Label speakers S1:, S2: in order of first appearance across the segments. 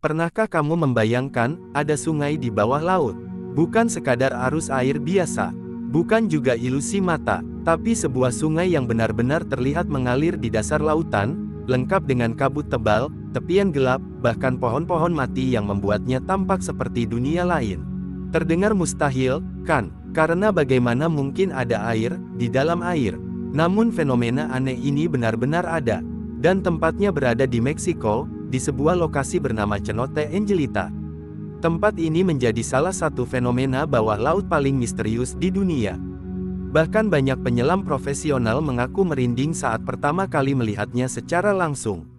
S1: Pernahkah kamu membayangkan, ada sungai di bawah laut? Bukan sekadar arus air biasa. Bukan juga ilusi mata, tapi sebuah sungai yang benar-benar terlihat mengalir di dasar lautan, lengkap dengan kabut tebal, tepian gelap, bahkan pohon-pohon mati yang membuatnya tampak seperti dunia lain. Terdengar mustahil, kan? Karena bagaimana mungkin ada air di dalam air? Namun fenomena aneh ini benar-benar ada. Dan tempatnya berada di Meksiko, di sebuah lokasi bernama Cenote Angelita. Tempat ini menjadi salah satu fenomena bawah laut paling misterius di dunia. Bahkan banyak penyelam profesional mengaku merinding saat pertama kali melihatnya secara langsung.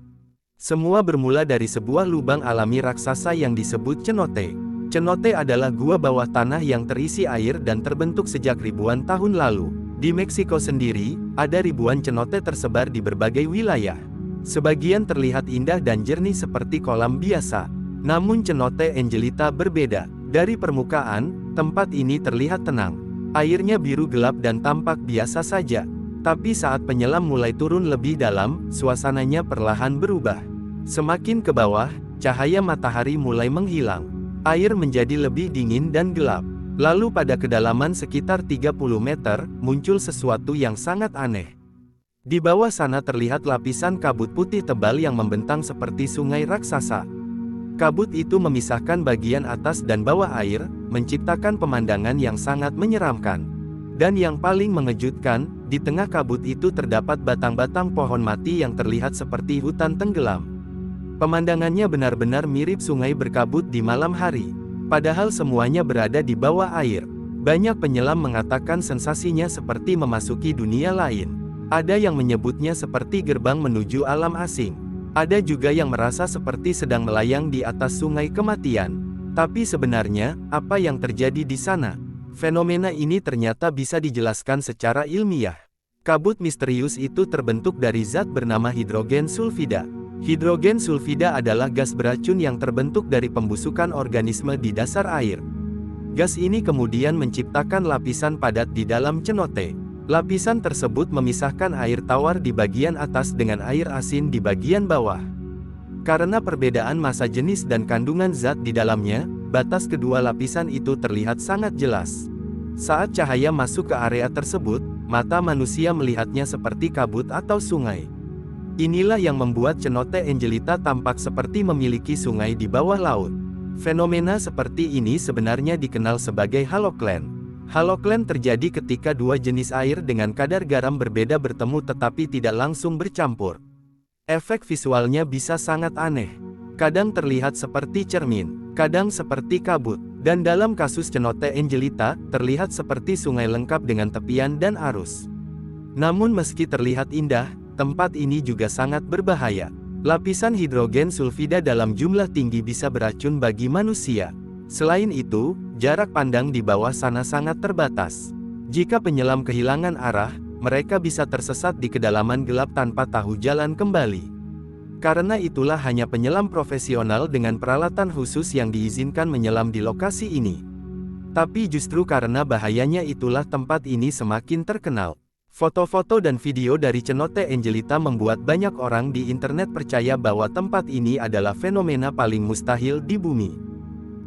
S1: Semua bermula dari sebuah lubang alami raksasa yang disebut cenote. Cenote adalah gua bawah tanah yang terisi air dan terbentuk sejak ribuan tahun lalu. Di Meksiko sendiri, ada ribuan cenote tersebar di berbagai wilayah. Sebagian terlihat indah dan jernih seperti kolam biasa. Namun Cenote Angelita berbeda. Dari permukaan, tempat ini terlihat tenang. Airnya biru gelap dan tampak biasa saja. Tapi saat penyelam mulai turun lebih dalam, suasananya perlahan berubah. Semakin ke bawah, cahaya matahari mulai menghilang. Air menjadi lebih dingin dan gelap. Lalu pada kedalaman sekitar 30 meter, muncul sesuatu yang sangat aneh. Di bawah sana terlihat lapisan kabut putih tebal yang membentang seperti sungai raksasa. Kabut itu memisahkan bagian atas dan bawah air, menciptakan pemandangan yang sangat menyeramkan. Dan yang paling mengejutkan, di tengah kabut itu terdapat batang-batang pohon mati yang terlihat seperti hutan tenggelam. Pemandangannya benar-benar mirip sungai berkabut di malam hari. Padahal semuanya berada di bawah air. Banyak penyelam mengatakan sensasinya seperti memasuki dunia lain. Ada yang menyebutnya seperti gerbang menuju alam asing. Ada juga yang merasa seperti sedang melayang di atas sungai kematian. Tapi sebenarnya, apa yang terjadi di sana? Fenomena ini ternyata bisa dijelaskan secara ilmiah. Kabut misterius itu terbentuk dari zat bernama hidrogen sulfida. Hidrogen sulfida adalah gas beracun yang terbentuk dari pembusukan organisme di dasar air. Gas ini kemudian menciptakan lapisan padat di dalam cenote. Lapisan tersebut memisahkan air tawar di bagian atas dengan air asin di bagian bawah. Karena perbedaan massa jenis dan kandungan zat di dalamnya, batas kedua lapisan itu terlihat sangat jelas. Saat cahaya masuk ke area tersebut, mata manusia melihatnya seperti kabut atau sungai. Inilah yang membuat Cenote Angelita tampak seperti memiliki sungai di bawah laut. Fenomena seperti ini sebenarnya dikenal sebagai haloclan. Haloclan terjadi ketika dua jenis air dengan kadar garam berbeda bertemu tetapi tidak langsung bercampur. Efek visualnya bisa sangat aneh. Kadang terlihat seperti cermin, kadang seperti kabut, dan dalam kasus Cenote Angelita, terlihat seperti sungai lengkap dengan tepian dan arus. Namun meski terlihat indah, tempat ini juga sangat berbahaya. Lapisan hidrogen sulfida dalam jumlah tinggi bisa beracun bagi manusia. Selain itu, jarak pandang di bawah sana sangat terbatas. Jika penyelam kehilangan arah, mereka bisa tersesat di kedalaman gelap tanpa tahu jalan kembali. Karena itulah hanya penyelam profesional dengan peralatan khusus yang diizinkan menyelam di lokasi ini. Tapi justru karena bahayanya itulah tempat ini semakin terkenal. Foto-foto dan video dari Cenote Angelita membuat banyak orang di internet percaya bahwa tempat ini adalah fenomena paling mustahil di bumi.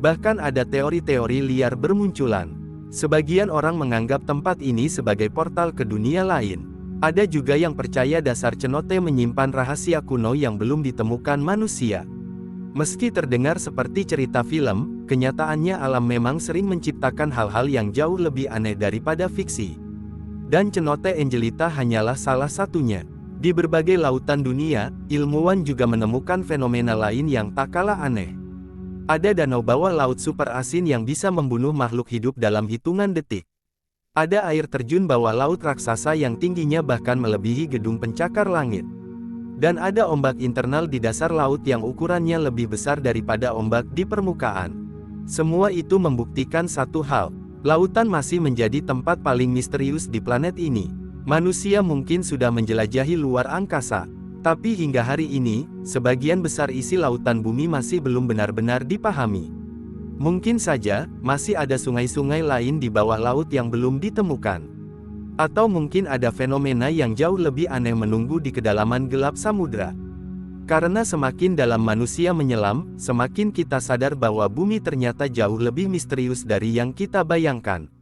S1: Bahkan ada teori-teori liar bermunculan. Sebagian orang menganggap tempat ini sebagai portal ke dunia lain. Ada juga yang percaya dasar cenote menyimpan rahasia kuno yang belum ditemukan manusia. Meski terdengar seperti cerita film, kenyataannya alam memang sering menciptakan hal-hal yang jauh lebih aneh daripada fiksi. Dan Cenote Angelita hanyalah salah satunya. Di berbagai lautan dunia, ilmuwan juga menemukan fenomena lain yang tak kalah aneh. Ada danau bawah laut super asin yang bisa membunuh makhluk hidup dalam hitungan detik. Ada air terjun bawah laut raksasa yang tingginya bahkan melebihi gedung pencakar langit. Dan ada ombak internal di dasar laut yang ukurannya lebih besar daripada ombak di permukaan. Semua itu membuktikan satu hal, lautan masih menjadi tempat paling misterius di planet ini. Manusia mungkin sudah menjelajahi luar angkasa. Tapi hingga hari ini, sebagian besar isi lautan bumi masih belum benar-benar dipahami. Mungkin saja, masih ada sungai-sungai lain di bawah laut yang belum ditemukan. Atau mungkin ada fenomena yang jauh lebih aneh menunggu di kedalaman gelap samudra. Karena semakin dalam manusia menyelam, semakin kita sadar bahwa bumi ternyata jauh lebih misterius dari yang kita bayangkan.